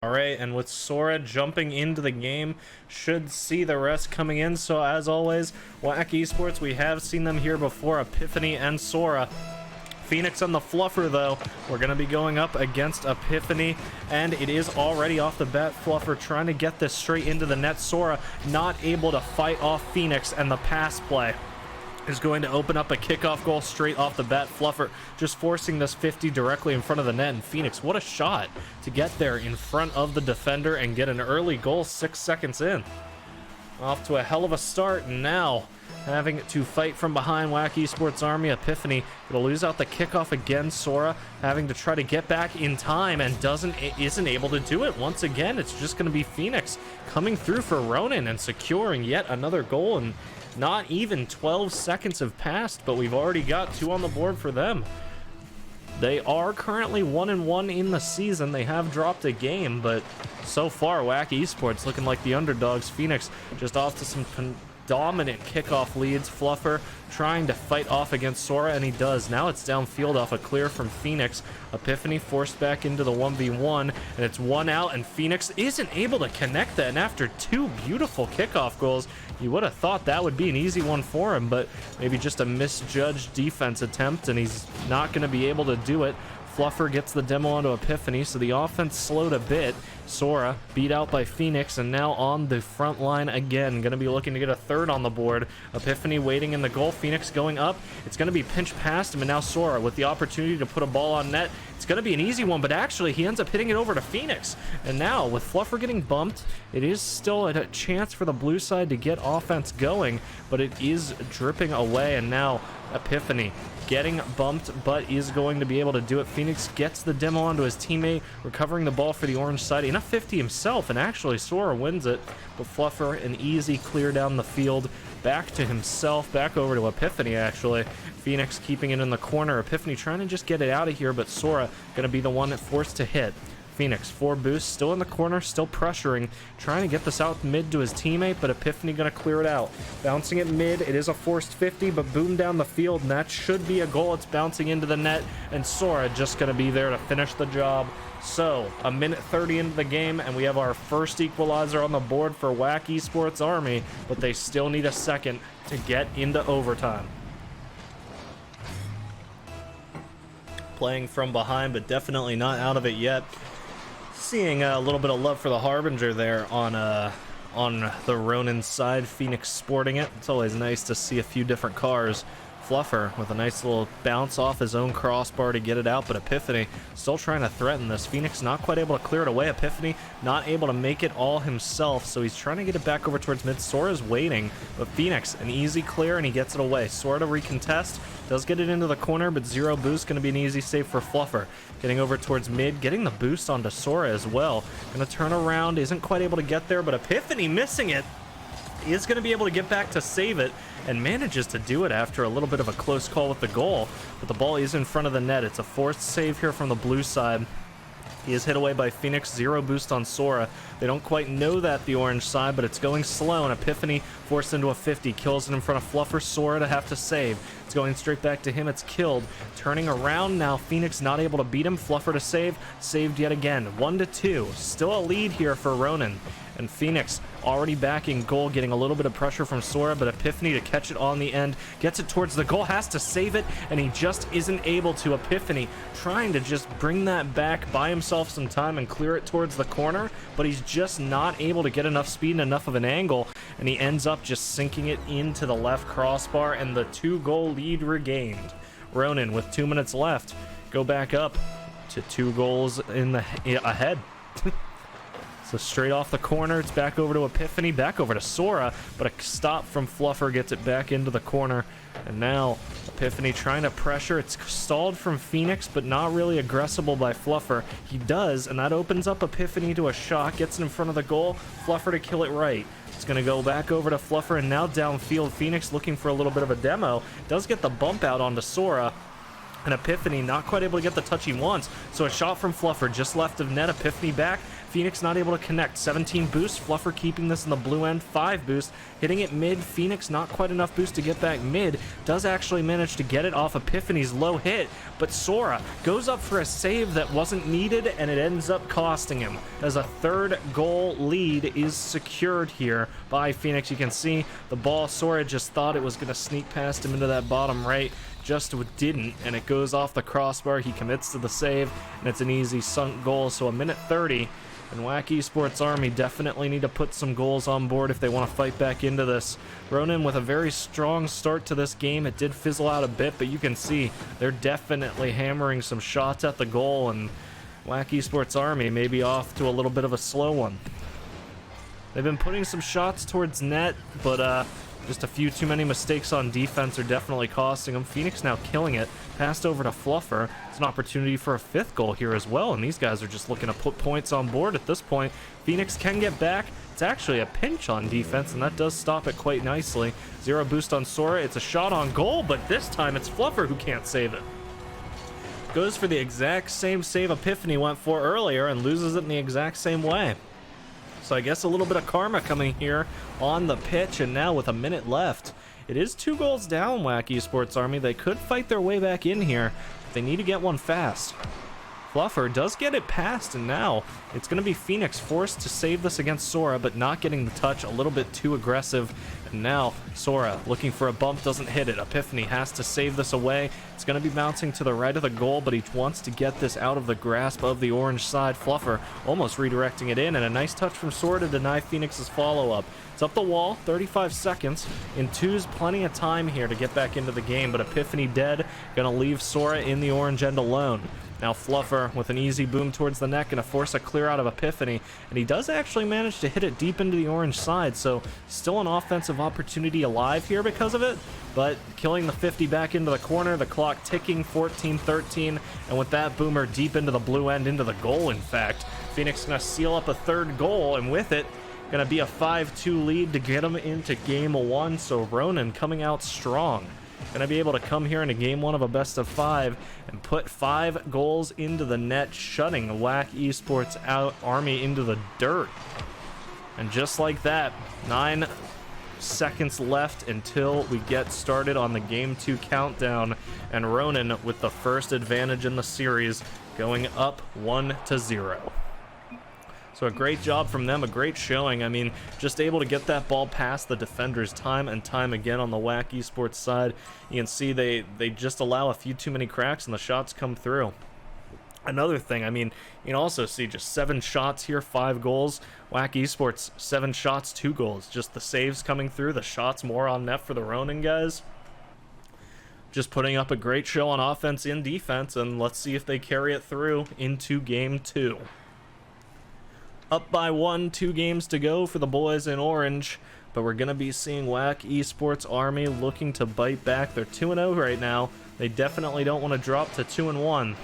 All right, and with Sora jumping into the game, should see the rest coming in. So as always, WACK Esports, we have seen them here before, Epiphany and Sora. Phoenix on the Fluffer, though. We're going to be going up against Epiphany, and it is already off the bat. Fluffer trying to get this straight into the net. Sora not able to fight off Phoenix, and the pass play is going to open up a kickoff goal straight off the bat. Fluffer just forcing this 50 directly in front of the net, and Phoenix, what a shot to get there in front of the defender and get an early goal 6 seconds in. Off to a hell of a start, and now having to fight from behind. WACK Esports Army. Epiphany gonna lose out the kickoff again. Sora having to try to get back in time and isn't able to do it. Once again, it's just gonna be Phoenix coming through for Ronin and securing yet another goal, and not even 12 seconds have passed, but we've already got 2 on the board for them. They are currently 1-1 in the season. They have dropped a game, but so far, WACK Esports looking like the underdogs. Phoenix just off to some dominant kickoff leads. Fluffer trying to fight off against Sora, and he does. Now it's downfield off a clear from Phoenix. Epiphany forced back into the 1v1, and it's 1 out, and Phoenix isn't able to connect that. And after 2 beautiful kickoff goals, you would have thought that would be an easy one for him, but maybe just a misjudged defense attempt, and he's not going to be able to do it. Fluffer gets the demo onto Epiphany, so the offense slowed a bit. Sora beat out by Phoenix, and now on the front line again. Going to be looking to get a third on the board. Epiphany waiting in the goal. Phoenix going up. It's going to be pinched past him, and now Sora with the opportunity to put a ball on net. It's going to be an easy one, but actually he ends up hitting it over to Phoenix. And now with Fluffer getting bumped, it is still a chance for the blue side to get offense going, but it is dripping away, and now Epiphany getting bumped, but is going to be able to do it. Phoenix gets the demo onto his teammate, recovering the ball for the orange side in a 50 himself, and actually Sora wins it, but Fluffer an easy clear down the field, back to himself, back over to Epiphany actually. Phoenix keeping it in the corner. Epiphany trying to just get it out of here, but Sora going to be the one that forced to hit. Phoenix 4 boosts, still in the corner, still pressuring, trying to get this out mid to his teammate, but Epiphany gonna clear it out. Bouncing it mid, it is a forced 50, but boom down the field, and that should be a goal. It's bouncing into the net, and Sora just gonna be there to finish the job. So, a minute 30 into the game, and we have our first equalizer on the board for WACK Esports Army, but they still need a second to get into overtime. Playing from behind, but definitely not out of it yet. Seeing a little bit of love for the Harbinger there on the Ronin side. Phoenix sporting it. It's always nice to see a few different cars. Fluffer with a nice little bounce off his own crossbar to get it out, but Epiphany still trying to threaten this. Phoenix not quite able to clear it away. Epiphany not able to make it all himself, so he's trying to get it back over towards mid. Sora's waiting, but Phoenix an easy clear, and he gets it away. Sora to recontest, does get it into the corner, but 0 boost, going to be an easy save for Fluffer. Getting over towards mid, getting the boost onto Sora as well. Going to turn around, isn't quite able to get there, but Epiphany missing it. He is going to be able to get back to save it, and manages to do it after a little bit of a close call with the goal, but the ball is in front of the net. It's a forced save here from the blue side. He is hit away by Phoenix, 0 boost on Sora. They don't quite know that, the orange side, but it's going slow, and Epiphany forced into a 50, kills it in front of Fluffer. Sora to have to save. It's going straight back to him, it's killed. Turning around now, Phoenix not able to beat him. Fluffer to save, saved yet again. 1-2, still a lead here for Ronin. And Phoenix already back in goal, getting a little bit of pressure from Sora, but Epiphany to catch it on the end, gets it towards the goal, has to save it, and he just isn't able to. Epiphany trying to just bring that back, buy himself some time and clear it towards the corner, but he's just not able to get enough speed and enough of an angle, and he ends up just sinking it into the left crossbar, and the 2-goal lead regained. Ronin with 2 minutes left go back up to 2 goals in the ahead. So straight off the corner, it's back over to Epiphany, back over to Sora, but a stop from Fluffer gets it back into the corner. And now Epiphany trying to pressure. It's stalled from Phoenix, but not really aggressible by Fluffer. He does, and that opens up Epiphany to a shot, gets it in front of the goal. Fluffer to kill it right. It's going to go back over to Fluffer, and now downfield. Phoenix looking for a little bit of a demo. Does get the bump out onto Sora. And Epiphany not quite able to get the touch he wants, so a shot from Fluffer just left of net. Epiphany back, Phoenix not able to connect. 17 boost. Fluffer keeping this in the blue end. 5 boost. Hitting it mid. Phoenix not quite enough boost to get back mid. Does actually manage to get it off Epiphany's low hit, but Sora goes up for a save that wasn't needed, and it ends up costing him, as a third goal lead is secured here by Phoenix. You can see the ball, Sora just thought it was going to sneak past him into that bottom right, just didn't, and it goes off the crossbar. He commits to the save, and it's an easy sunk goal. So a minute 30, and WACK Esports Army definitely need to put some goals on board if they want to fight back into this. Ronin with a very strong start to this game. It did fizzle out a bit, but you can see they're definitely hammering some shots at the goal, and WACK Esports Army may be off to a little bit of a slow one. They've been putting some shots towards net, but just a few too many mistakes on defense are definitely costing them. Phoenix now killing it. Passed over to Fluffer. It's an opportunity for a 5th goal here as well, and these guys are just looking to put points on board at this point. Phoenix can get back. It's actually a pinch on defense, and that does stop it quite nicely. 0 boost on Sora. It's a shot on goal, but this time it's Fluffer who can't save it. Goes for the exact same save Epiphany went for earlier and loses it in the exact same way. So I guess a little bit of karma coming here on the pitch, and now with a minute left, it is 2 goals down, WACK Esports Army. They could fight their way back in here, but they need to get one fast. Fluffer does get it past, and now it's going to be Phoenix forced to save this against Sora, but not getting the touch, a little bit too aggressive. And now Sora looking for a bump, doesn't hit it. Epiphany has to save this away. It's going to be bouncing to the right of the goal, but he wants to get this out of the grasp of the orange side. Fluffer almost redirecting it in, and a nice touch from Sora to deny Phoenix's follow-up. It's up the wall, 35 seconds. In 2's plenty of time here to get back into the game, but Epiphany dead, going to leave Sora in the orange end alone. Now Fluffer with an easy boom towards the net, going to force a clear out of Epiphany, and he does actually manage to hit it deep into the orange side, so still an offensive opportunity alive here because of it, but killing the 50 back into the corner, the clock ticking, 14-13, and with that boomer deep into the blue end, into the goal in fact, Phoenix going to seal up a 3rd goal, and with it, going to be a 5-2 lead to get them into game 1, so Ronin coming out strong. Going to be able to come here into game 1 of a best of 5 and put 5 goals into the net, shutting WACK Esports Army into the dirt. And just like that, 9 seconds left until we get started on the game 2 countdown, and Ronin with the first advantage in the series, going up 1-0. So a great job from them, a great showing. I mean, just able to get that ball past the defenders time and time again on the WACK Esports side. You can see they just allow a few too many cracks and the shots come through. Another thing, I mean, you can also see just 7 shots here, 5 goals. WACK Esports, 7 shots, 2 goals. Just the saves coming through, the shots more on net for the Ronin guys. Just putting up a great show on offense and defense, and let's see if they carry it through into game 2. Up by 1, 2 games to go for the boys in orange, but we're going to be seeing WACK Esports Army looking to bite back. They're 2-0 right now. They definitely don't want to drop to 2-1,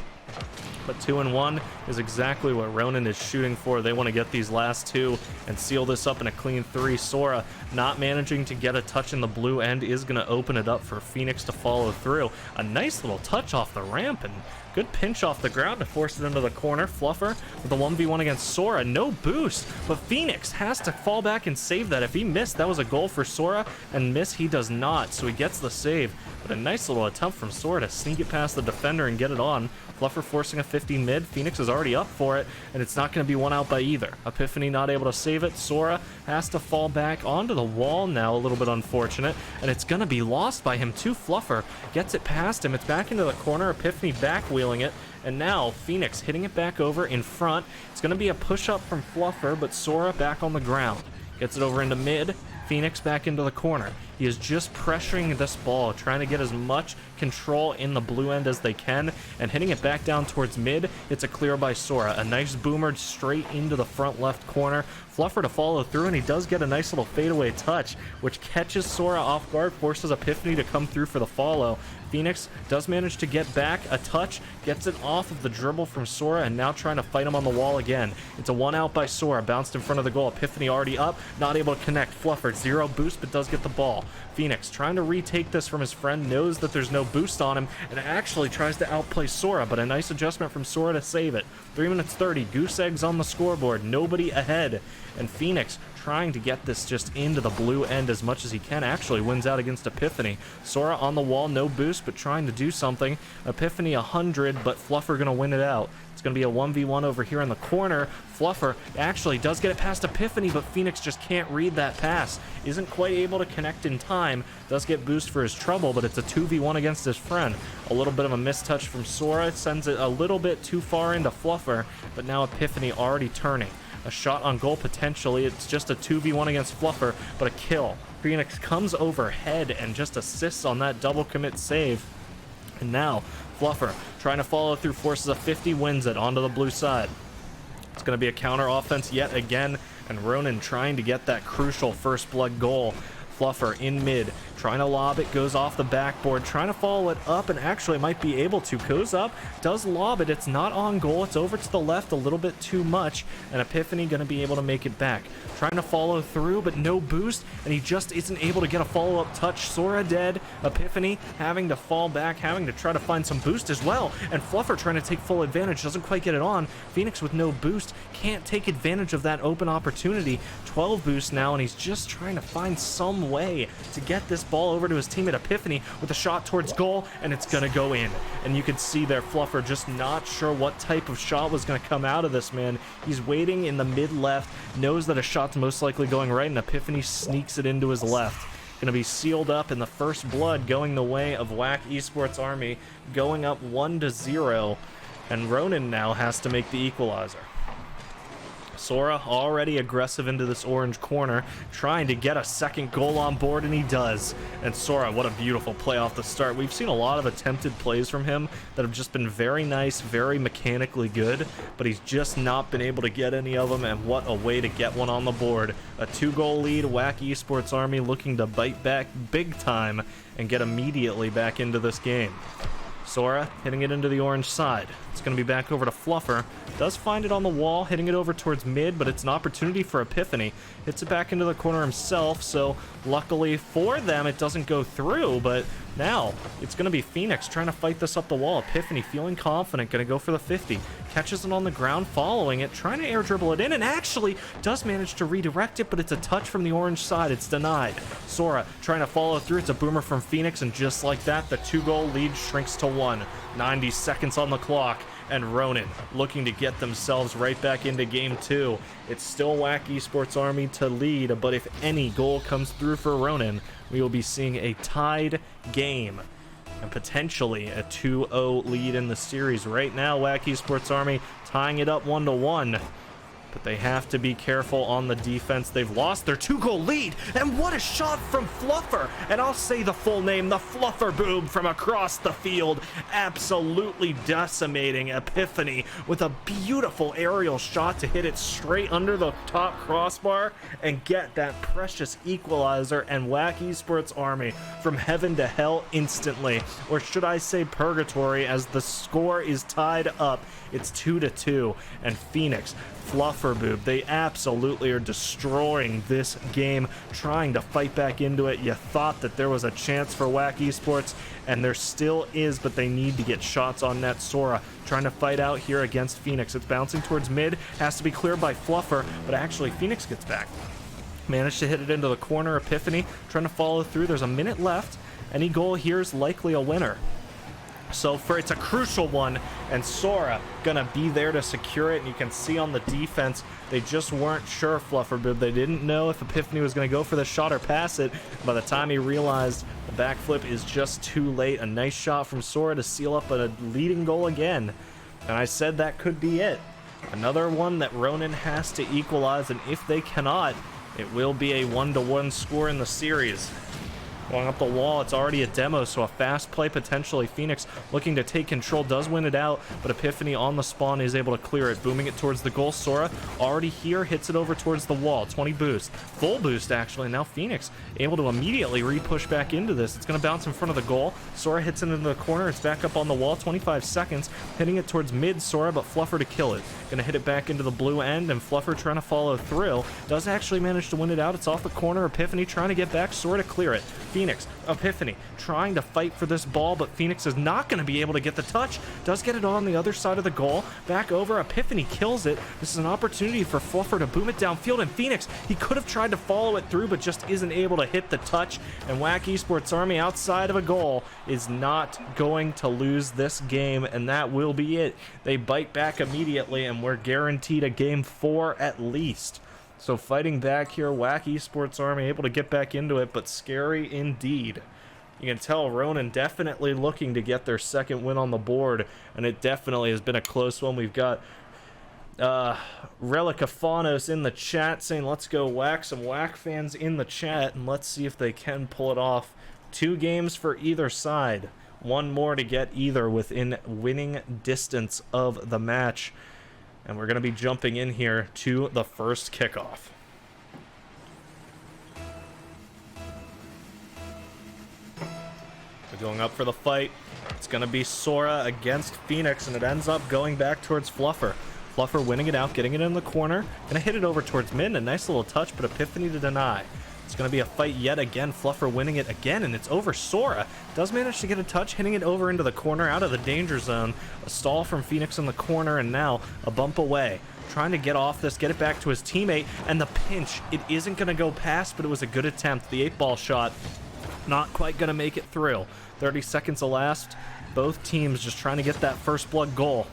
but 2-1 is exactly what Ronin is shooting for. They want to get these last 2 and seal this up in a clean 3. Sora not managing to get a touch in the blue end is going to open it up for Phoenix to follow through. A nice little touch off the ramp, and good pinch off the ground to force it into the corner. Fluffer with a 1v1 against Sora. No boost, but Phoenix has to fall back and save that. If he missed, that was a goal for Sora, and miss he does not, so he gets the save. But a nice little attempt from Sora to sneak it past the defender and get it on. Fluffer forcing a 50 mid. Phoenix is already up for it, and it's not going to be one out by either. Epiphany not able to save it. Sora has to fall back onto the wall now, a little bit unfortunate, and it's going to be lost by him too. Fluffer gets it past him. It's back into the corner. Epiphany back wheeling it, and now Phoenix hitting it back over in front. It's going to be a push-up from Fluffer, but Sora back on the ground. Gets it over into mid. Phoenix back into the corner. He is just pressuring this ball, trying to get as much control in the blue end as they can, and hitting it back down towards mid. It's a clear by Sora. A nice boomer straight into the front left corner. Fluffer to follow through, and he does get a nice little fadeaway touch, which catches Sora off guard, forces Epiphany to come through for the follow. Phoenix does manage to get back a touch, gets it off of the dribble from Sora, and now trying to fight him on the wall again. It's a 1 out by Sora, bounced in front of the goal. Epiphany already up, not able to connect. Fluffer, 0 boost, but does get the ball. Phoenix trying to retake this from his friend, knows that there's no no boost on him, and actually tries to outplay Sora, but a nice adjustment from Sora to save it. 3 minutes 30, goose eggs on the scoreboard, nobody ahead, and Phoenix trying to get this just into the blue end as much as he can. Actually wins out against Epiphany. Sora on the wall, no boost, but trying to do something. Epiphany 100, but Fluffer gonna win it out. It's gonna be a 1v1 over here in the corner. Fluffer actually does get it past Epiphany, but Phoenix just can't read that pass. Isn't quite able to connect in time. Does get boost for his trouble, but it's a 2v1 against his friend. A little bit of a mistouch from Sora, sends it a little bit too far into Fluffer, but now Epiphany already turning. A shot on goal potentially. It's just a 2v1 against Fluffer, but a kill. Phoenix comes overhead and just assists on that double commit save. And now Fluffer trying to follow through, forces a 50, wins it onto the blue side. It's going to be a counter offense yet again, and Ronin trying to get that crucial first blood goal. Fluffer in mid, trying to lob it, goes off the backboard, trying to follow it up, and actually might be able to. Goes up, does lob it, it's not on goal, it's over to the left a little bit too much, and Epiphany gonna be able to make it back. Trying to follow through, but no boost, and he just isn't able to get a follow-up touch. Sora dead, Epiphany having to fall back, having to try to find some boost as well, and Fluffer trying to take full advantage, doesn't quite get it on. Phoenix with no boost, can't take advantage of that open opportunity. 12 boost now, and he's just trying to find some way to get this ball over to his teammate Epiphany with a shot towards goal, and it's gonna go in. And you can see there Fluffer just not sure what type of shot was gonna come out of this, man. He's waiting in the mid left, knows that a shot's most likely going right, and Epiphany sneaks it into his left. Gonna be sealed up in the first blood, going the way of WACK Esports Army, going up 1-0, and Ronin now has to make the equalizer. Sora already aggressive into this orange corner, trying to get a second goal on board, and he does. And Sora, what a beautiful play off the start. We've seen a lot of attempted plays from him that have just been very nice, very mechanically good, but he's just not been able to get any of them, and what a way to get one on the board. A 2-goal lead, WACK Esports Army looking to bite back big time and get immediately back into this game. Sora hitting it into the orange side. It's going to be back over to Fluffer. Does find it on the wall, hitting it over towards mid, but it's an opportunity for Epiphany. Hits it back into the corner himself, so luckily for them, it doesn't go through, but now it's going to be Phoenix trying to fight this up the wall. Epiphany feeling confident, going to go for the 50. Catches it on the ground, following it, trying to air dribble it in, and actually does manage to redirect it, but it's a touch from the orange side. It's denied. Sora trying to follow through. It's a boomer from Phoenix, and just like that, the 2-goal lead shrinks to 1. 90 seconds on the clock, and Ronin looking to get themselves right back into game 2. It's still WACK Esports Army to lead, but if any goal comes through for Ronin, we will be seeing a tied game and potentially a 2-0 lead in the series. Right now, WACK Esports Army tying it up 1-1. But they have to be careful on the defense. They've lost their 2-goal lead, and what a shot from Fluffer! And I'll say the full name, the Fluffer Boom from across the field, absolutely decimating Epiphany with a beautiful aerial shot to hit it straight under the top crossbar and get that precious equalizer, and WACK Esports Army from heaven to hell instantly, or should I say purgatory, as the score is tied up. It's 2-2, and Phoenix, Fluffer, they absolutely are destroying this game, trying to fight back into it. You thought that there was a chance for WACK Esports, and there still is, but they need to get shots on net. Sora trying to fight out here against Phoenix. It's bouncing towards mid, has to be cleared by Fluffer, but actually Phoenix gets back. Managed to hit it into the corner. Epiphany trying to follow through. There's a minute left. Any goal here is likely a winner. So it's a crucial one, and Sora gonna be there to secure it, and you can see on the defense, they just weren't sure, Fluffer. They didn't know if Epiphany was gonna go for the shot or pass it. By the time he realized the backflip is just too late, a nice shot from Sora to seal up a leading goal again. And I said that could be it. Another one that Ronin has to equalize, and if they cannot, it will be a 1-1 score in the series. Going up the wall, it's already a demo, so a fast play potentially. Phoenix looking to take control, does win it out, but Epiphany on the spawn is able to clear it, booming it towards the goal. Sora already here, hits it over towards the wall. 20 boost, full boost actually. Now Phoenix able to immediately re-push back into this. It's going to bounce in front of the goal. Sora hits it into the corner, it's back up on the wall. 25 seconds, hitting it towards mid Sora, but Fluffer to kill it. Going to hit it back into the blue end, and Fluffer trying to follow through. Does actually manage to win it out. It's off the corner. Epiphany trying to get back, Sora to clear it. Phoenix, Epiphany trying to fight for this ball, but Phoenix is not going to be able to get the touch. Does get it on the other side of the goal. Back over, Epiphany kills it. This is an opportunity for Fluffer to boom it downfield, and Phoenix, he could have tried to follow it through, but just isn't able to hit the touch. And WACK Esports Army, outside of a goal, is not going to lose this game, and that will be it. They bite back immediately, and we're guaranteed a game 4 at least. So fighting back here, WACK Esports Army able to get back into it, but scary indeed. You can tell Ronin definitely looking to get their second win on the board, and it definitely has been a close one. We've got Relicafanos in the chat saying, let's go WACK. Some WACK fans in the chat, and let's see if they can pull it off. 2 games for either side. 1 more to get either within winning distance of the match. And we're going to be jumping in here to the first kickoff. We're going up for the fight. It's going to be Sora against Phoenix, and it ends up going back towards Fluffer. Fluffer winning it out, getting it in the corner. Going to hit it over towards mid. A nice little touch, but Epiphany to deny. It's going to be a fight yet again. Fluffer winning it again, and it's over. Sora does manage to get a touch, hitting it over into the corner, out of the danger zone. A stall from Phoenix in the corner, and now a bump away. Trying to get off this, get it back to his teammate, and the pinch. It isn't going to go past, but it was a good attempt. The 8-ball shot, not quite going to make it through. 30 seconds elapsed. Both teams just trying to get that first blood goal.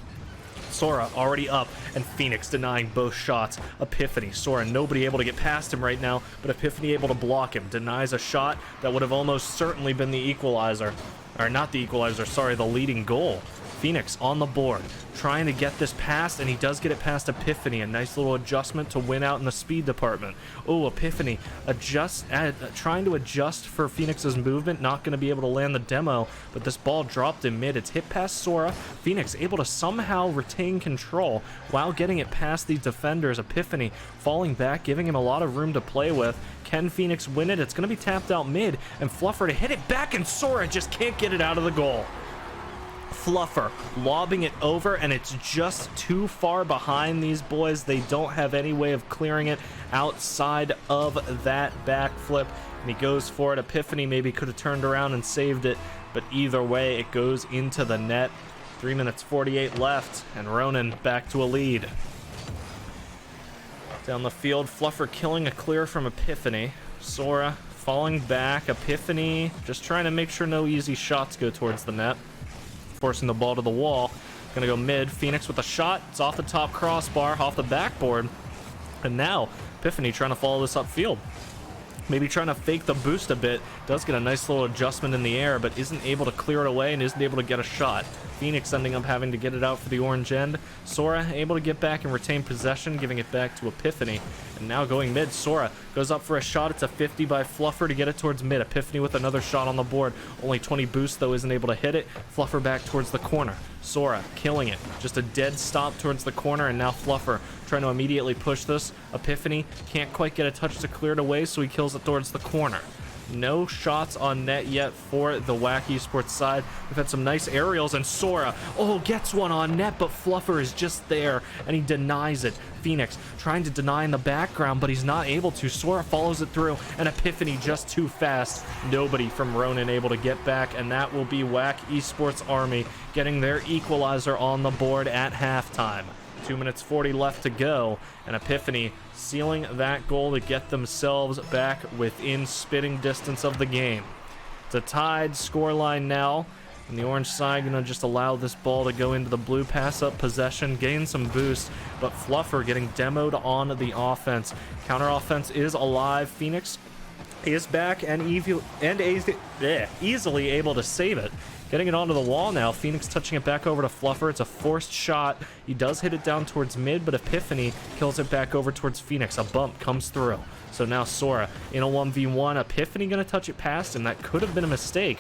Sora already up, and Phoenix denying both shots. Epiphany, Sora, nobody able to get past him right now, but Epiphany able to block him. Denies a shot that would have almost certainly been the equalizer. Or not the equalizer, sorry, the leading goal. Phoenix on the board, trying to get this past, and he does get it past Epiphany. A nice little adjustment to win out in the speed department. Oh, Epiphany trying to adjust for Phoenix's movement, not going to be able to land the demo, but this ball dropped in mid. It's hit past Sora. Phoenix able to somehow retain control while getting it past the defenders. Epiphany falling back, giving him a lot of room to play with. Can Phoenix win it? It's going to be tapped out mid, and Fluffer to hit it back, and Sora just can't get it out of the goal. Fluffer lobbing it over, and it's just too far behind these boys. They don't have any way of clearing it outside of that backflip, and he goes for it. Epiphany maybe could have turned around and saved it, but either way, it goes into the net. 3 minutes 48 left, and Ronin back to a lead. Down the field, Fluffer killing a clear from Epiphany. Sora falling back. Epiphany just trying to make sure no easy shots go towards the net. Forcing the ball to the wall. Gonna go mid. Phoenix with a shot. It's off the top crossbar, off the backboard. And now, Epiphany trying to follow this upfield. Maybe trying to fake the boost a bit. Does get a nice little adjustment in the air, but isn't able to clear it away and isn't able to get a shot. Phoenix ending up having to get it out for the orange end. Sora able to get back and retain possession, giving it back to Epiphany. And now going mid, Sora goes up for a shot. It's a 50 by Fluffer to get it towards mid. Epiphany with another shot on the board. Only 20 boost, though, isn't able to hit it. Fluffer back towards the corner. Sora killing it. Just a dead stop towards the corner, and now Fluffer trying to immediately push this. Epiphany can't quite get a touch to clear it away, so he kills it towards the corner. No shots on net yet for the WACK Esports side. We've had some nice aerials, and Sora, gets one on net, but Fluffer is just there, and he denies it. Phoenix trying to deny in the background, but he's not able to. Sora follows it through, and Epiphany just too fast. Nobody from Ronin able to get back, and that will be WACK Esports Army getting their equalizer on the board at halftime. 2 minutes 40 left to go, and Epiphany sealing that goal to get themselves back within spitting distance of the game. It's a tied scoreline now, and the orange side gonna just allow this ball to go into the blue, pass up possession, gain some boost, but Fluffer getting demoed on the offense. Counter offense is alive. Phoenix is back and easily able to save it. Getting it onto the wall now. Phoenix touching it back over to Fluffer. It's a forced shot. He does hit it down towards mid, but Epiphany kills it back over towards Phoenix. A bump comes through. So now Sora in a 1v1. Epiphany going to touch it past him. That could have been a mistake.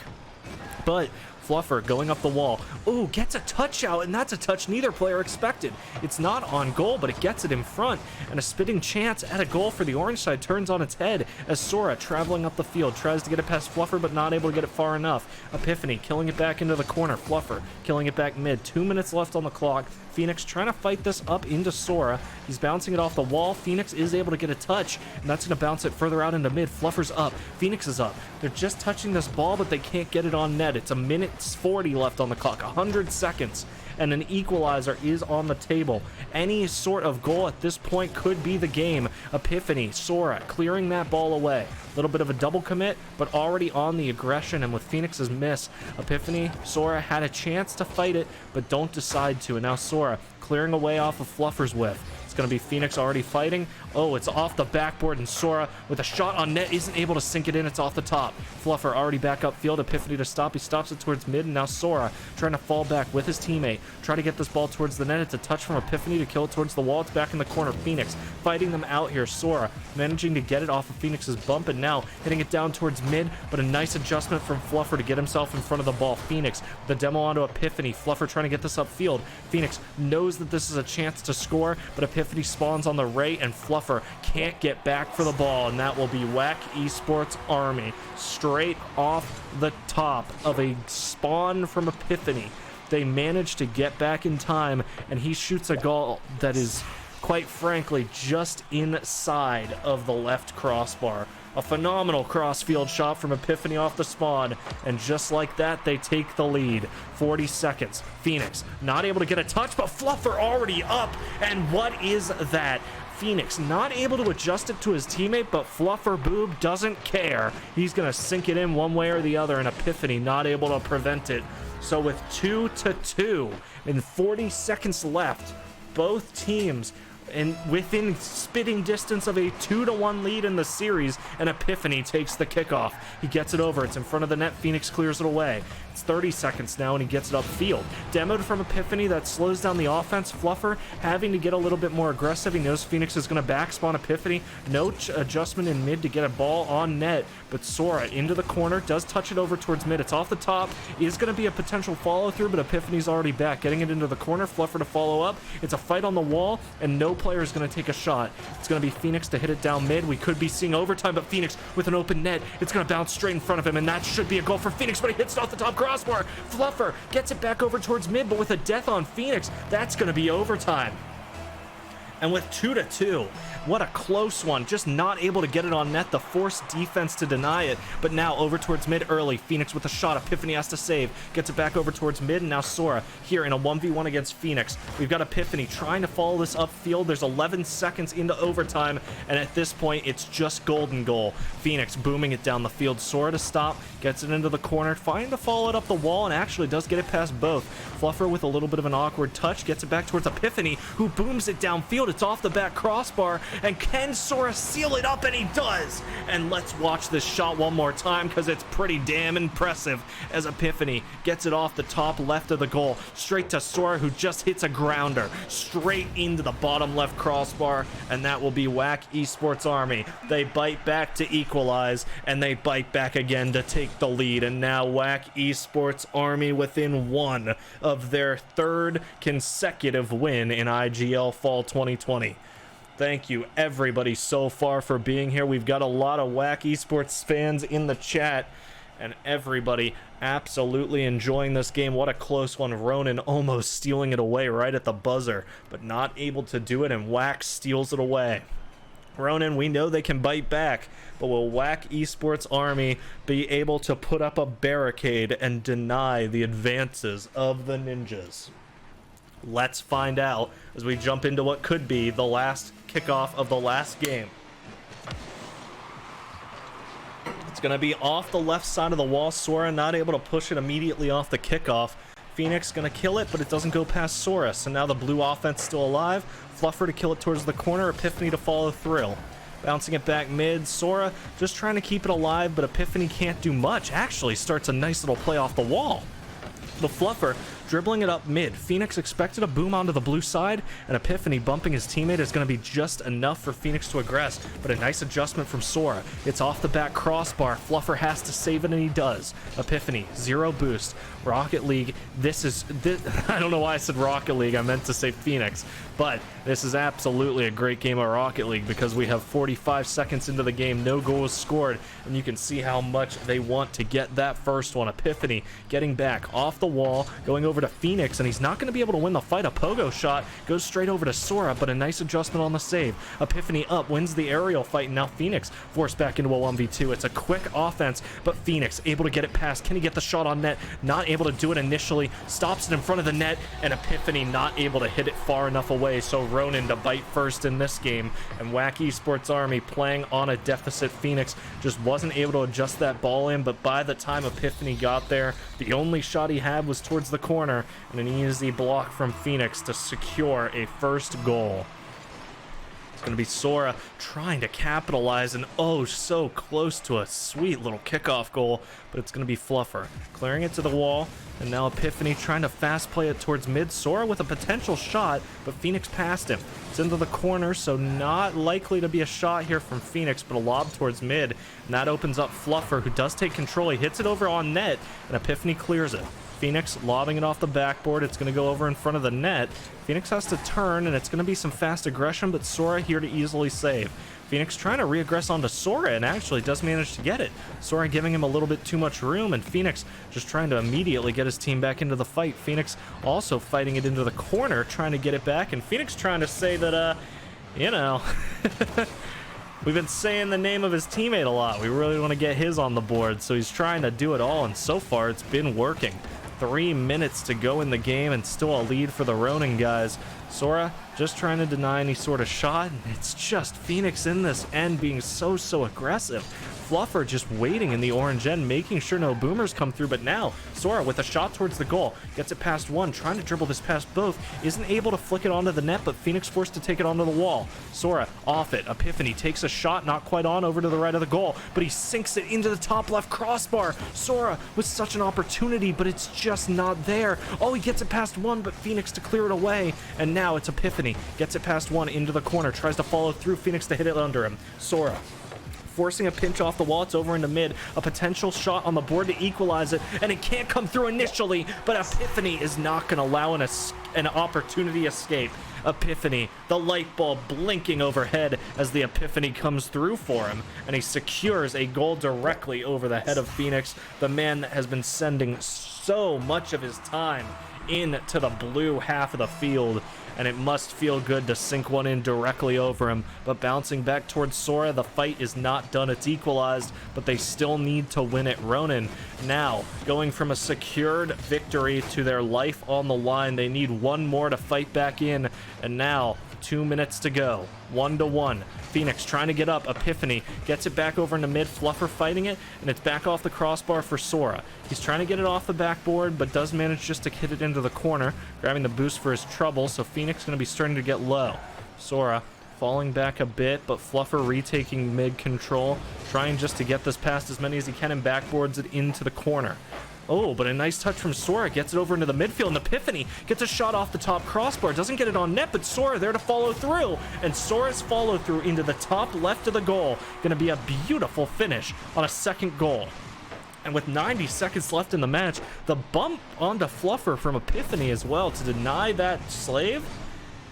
But Fluffer going up the wall. Ooh, gets a touch out, and that's a touch neither player expected. It's not on goal, but it gets it in front, and a spitting chance at a goal for the orange side turns on its head as Sora, traveling up the field, tries to get it past Fluffer, but not able to get it far enough. Epiphany killing it back into the corner. Fluffer killing it back mid. 2 minutes left on the clock. Phoenix trying to fight this up into Sora. He's bouncing it off the wall. Phoenix is able to get a touch, and that's going to bounce it further out into mid. Fluffer's up. Phoenix is up. They're just touching this ball, but they can't get it on net. It's a minute 40 left on the clock. 100 seconds. And an equalizer is on the table. Any sort of goal at this point could be the game. Epiphany, Sora clearing that ball away. A little bit of a double commit, but already on the aggression, and with Phoenix's miss, Epiphany, Sora had a chance to fight it, but don't decide to. And now Sora clearing away off of Fluffer's whiff. It's going to be Phoenix already fighting. Oh, it's off the backboard, and Sora with a shot on net isn't able to sink it in. It's off the top. Fluffer already back upfield. Epiphany to stop. He stops it towards mid, and now Sora trying to fall back with his teammate. Try to get this ball towards the net. It's a touch from Epiphany to kill it towards the wall. It's back in the corner. Phoenix fighting them out here. Sora managing to get it off of Phoenix's bump, and now hitting it down towards mid, but a nice adjustment from Fluffer to get himself in front of the ball. Phoenix, the demo onto Epiphany. Fluffer trying to get this upfield. Phoenix knows that this is a chance to score, but Epiphany spawns on the right, and Fluffer can't get back for the ball, and that will be WACK Esports Army straight off the top of a spawn from Epiphany. They managed to get back in time, and he shoots a goal that is, quite frankly, just inside of the left crossbar. A phenomenal crossfield shot from Epiphany off the spawn, and just like that, they take the lead. 40 seconds. Phoenix not able to get a touch, but Fluffer already up, and what is that? Phoenix not able to adjust it to his teammate, but Fluffer Boob doesn't care. He's going to sink it in one way or the other, and Epiphany not able to prevent it. So with 2-2 and 40 seconds left, both teams and within spitting distance of a 2-1 lead in the series, and Epiphany takes the kickoff. He gets it over. It's in front of the net. Phoenix clears it away. It's 30 seconds now, and he gets it upfield. Demoed from Epiphany. That slows down the offense. Fluffer having to get a little bit more aggressive. He knows Phoenix is going to back spawn Epiphany. No adjustment in mid to get a ball on net, but Sora into the corner. Does touch it over towards mid. It's off the top. Is going to be a potential follow-through, but Epiphany's already back. Getting it into the corner. Fluffer to follow up. It's a fight on the wall, and no player is going to take a shot. It's going to be Phoenix to hit it down mid. We could be seeing overtime, but Phoenix with an open net. It's going to bounce straight in front of him, and that should be a goal for Phoenix, but he hits it off the top crossbar. Fluffer gets it back over towards mid, but with a death on Phoenix, that's going to be overtime. And with 2-2, what a close one. Just not able to get it on net. The forced defense to deny it. But now over towards mid early. Phoenix with a shot. Epiphany has to save. Gets it back over towards mid. And now Sora here in a 1v1 against Phoenix. We've got Epiphany trying to follow this upfield. There's 11 seconds into overtime. And at this point, it's just golden goal. Phoenix booming it down the field. Sora to stop. Gets it into the corner. Trying to follow it up the wall. And actually does get it past both. Fluffer with a little bit of an awkward touch. Gets it back towards Epiphany, who booms it downfield. It's off the back crossbar, and can Sora seal it up? And he does. And let's watch this shot one more time, because it's pretty damn impressive, as Epiphany gets it off the top left of the goal straight to Sora, who just hits a grounder straight into the bottom left crossbar. And that will be WACK Esports Army. They bite back to equalize, and they bite back again to take the lead. And now WACK Esports Army within one of their third consecutive win in IGL Fall 2020. Thank you everybody so far for being here. We've got a lot of WACK Esports fans in the chat, and everybody absolutely enjoying this game. What a close one. Ronin almost stealing it away right at the buzzer, but not able to do it, and WACK steals it away. Ronin, we know they can bite back, but will WACK Esports Army be able to put up a barricade and deny the advances of the ninjas? Let's find out as we jump into what could be the last kickoff of the last game. It's going to be off the left side of the wall. Sora not able to push it immediately off the kickoff. Phoenix going to kill it, but it doesn't go past Sora. So now the blue offense still alive. Fluffer to kill it towards the corner. Epiphany to follow through. Bouncing it back mid. Sora just trying to keep it alive, but Epiphany can't do much. Actually starts a nice little play off the wall. The Fluffer dribbling it up mid. Phoenix expected a boom onto the blue side, and Epiphany bumping his teammate is going to be just enough for Phoenix to aggress, but a nice adjustment from Sora. It's off the back crossbar. Fluffer has to save it, and he does. Epiphany, 0 boost. Rocket League, this I don't know why I said Rocket League, I meant to say Phoenix, but this is absolutely a great game of Rocket League because we have 45 seconds into the game, no goals scored, and you can see how much they want to get that first one. Epiphany getting back off the wall, going over to Phoenix, and he's not going to be able to win the fight. A pogo shot goes straight over to Sora, but a nice adjustment on the save. Epiphany up, wins the aerial fight, and now Phoenix forced back into a 1v2. It's a quick offense, but Phoenix able to get it past. Can he get the shot on net? Not able to do it initially, stops it in front of the net, and Epiphany not able to hit it far enough away, so Ronin to bite first in this game, and WACK Esports Army playing on a deficit. Phoenix just wasn't able to adjust that ball in, but by the time Epiphany got there, the only shot he had was towards the corner, and an easy block from Phoenix to secure a first goal. It's going to be Sora trying to capitalize, and oh, so close to a sweet little kickoff goal, but it's going to be Fluffer clearing it to the wall, and now Epiphany trying to fast play it towards mid. Sora with a potential shot, but Phoenix passed him. It's into the corner, so not likely to be a shot here from Phoenix, but a lob towards mid, and that opens up Fluffer, who does take control. He hits it over on net, and Epiphany clears it. Phoenix lobbing it off the backboard. It's going to go over in front of the net. Phoenix has to turn, and it's going to be some fast aggression, but Sora here to easily save. Phoenix trying to reaggress onto Sora, and actually does manage to get it. Sora giving him a little bit too much room, and Phoenix just trying to immediately get his team back into the fight. Phoenix also fighting it into the corner, trying to get it back, and Phoenix trying to say that, you know... We've been saying the name of his teammate a lot. We really want to get his on the board, so he's trying to do it all, and so far it's been working. 3 minutes to go in the game, and still a lead for the Ronin guys. Sora just trying to deny any sort of shot, and it's just Phoenix in this end being so aggressive. Fluffer just waiting in the orange end, making sure no boomers come through, but now Sora with a shot towards the goal, gets it past one, trying to dribble this past both, isn't able to flick it onto the net, but Phoenix forced to take it onto the wall. Sora off it, Epiphany takes a shot, not quite on, over to the right of the goal, but he sinks it into the top left crossbar. Sora with such an opportunity, but it's just not there. Oh, he gets it past one, but Phoenix to clear it away, and now it's Epiphany, gets it past one into the corner, tries to follow through, Phoenix to hit it under him. Sora forcing a pinch off the wall. It's over into mid. A potential shot on the board to equalize it, and it can't come through initially, but Epiphany is not going to allow an opportunity escape. Epiphany, the light bulb blinking overhead as the Epiphany comes through for him, and he secures a goal directly over the head of Phoenix, the man that has been sending so much of his time into the blue half of the field, and it must feel good to sink one in directly over him. But bouncing back towards Sora, the fight is not done. It's equalized, but they still need to win it. Ronin now going from a secured victory to their life on the line. They need one more to fight back in, and now 2 minutes to go. 1-1. Phoenix trying to get up. Epiphany gets it back over into mid. Fluffer fighting it, and it's back off the crossbar for Sora. He's trying to get it off the backboard, but does manage just to hit it into the corner, grabbing the boost for his trouble, so Phoenix going to be starting to get low. Sora falling back a bit, but Fluffer retaking mid control, trying just to get this past as many as he can and backboards it into the corner. Oh, but a nice touch from Sora, gets it over into the midfield, and Epiphany gets a shot off the top crossbar, doesn't get it on net, but Sora there to follow through, and Sora's follow through into the top left of the goal, gonna be a beautiful finish on a second goal. And with 90 seconds left in the match, the bump onto Fluffer from Epiphany as well to deny that slave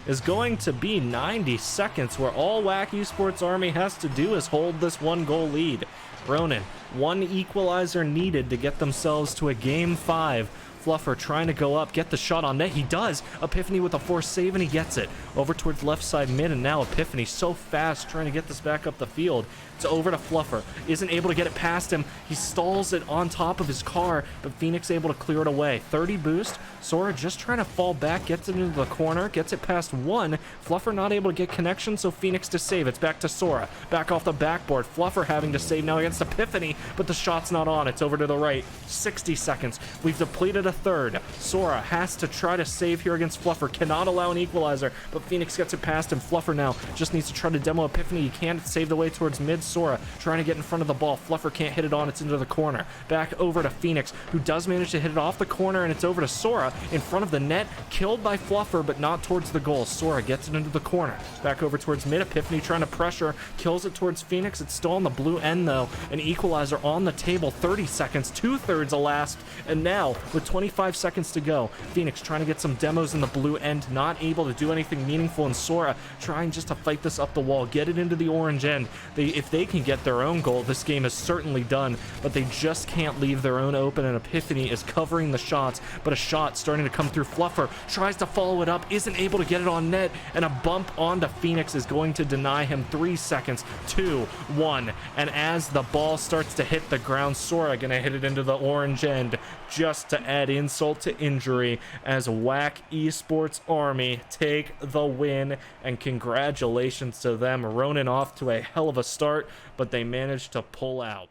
is going to be 90 seconds, where all WACK Esports Army has to do is hold this 1-goal lead. Ronin, one equalizer needed to get themselves to a game 5. Fluffer trying to go up, get the shot on net. He does. Epiphany with a forced save, and he gets it over towards left side mid, and now Epiphany so fast trying to get this back up the field. It's over to Fluffer. Isn't able to get it past him. He stalls it on top of his car, but Phoenix able to clear it away. 30 boost. Sora just trying to fall back, gets it into the corner, gets it past one. Fluffer not able to get connection, so Phoenix to save. It's back to Sora. Back off the backboard. Fluffer having to save now against Epiphany, but the shot's not on. It's over to the right. 60 seconds. We've depleted a third. Sora has to try to save here against Fluffer. Cannot allow an equalizer, but Phoenix gets it past him. Fluffer now just needs to try to demo Epiphany. He can't save the way towards mid. Sora trying to get in front of the ball. Fluffer can't hit it on. It's into the corner. Back over to Phoenix, who does manage to hit it off the corner, and it's over to Sora in front of the net. Killed by Fluffer, but not towards the goal. Sora gets it into the corner. Back over towards mid. Epiphany trying to pressure. Kills it towards Phoenix. It's still on the blue end, though. An equalizer on the table. 30 seconds. 2/3 elapsed. And now, with 25 seconds to go, Phoenix trying to get some demos in the blue end. Not able to do anything meaningful. And Sora trying just to fight this up the wall. Get it into the orange end. If they can get their own goal, this game is certainly done. But they just can't leave their own open. And Epiphany is covering the shots. But a shot starting to come through. Fluffer tries to follow it up. Isn't able to get it on net. And a bump onto Phoenix is going to deny him 3 seconds. 2, 1. And as the ball starts to hit the ground, Sora gonna hit it into the orange end just to add insult to injury as WACK Esports Army take the win. And congratulations to them. Ronin off to a hell of a start, but they managed to pull out.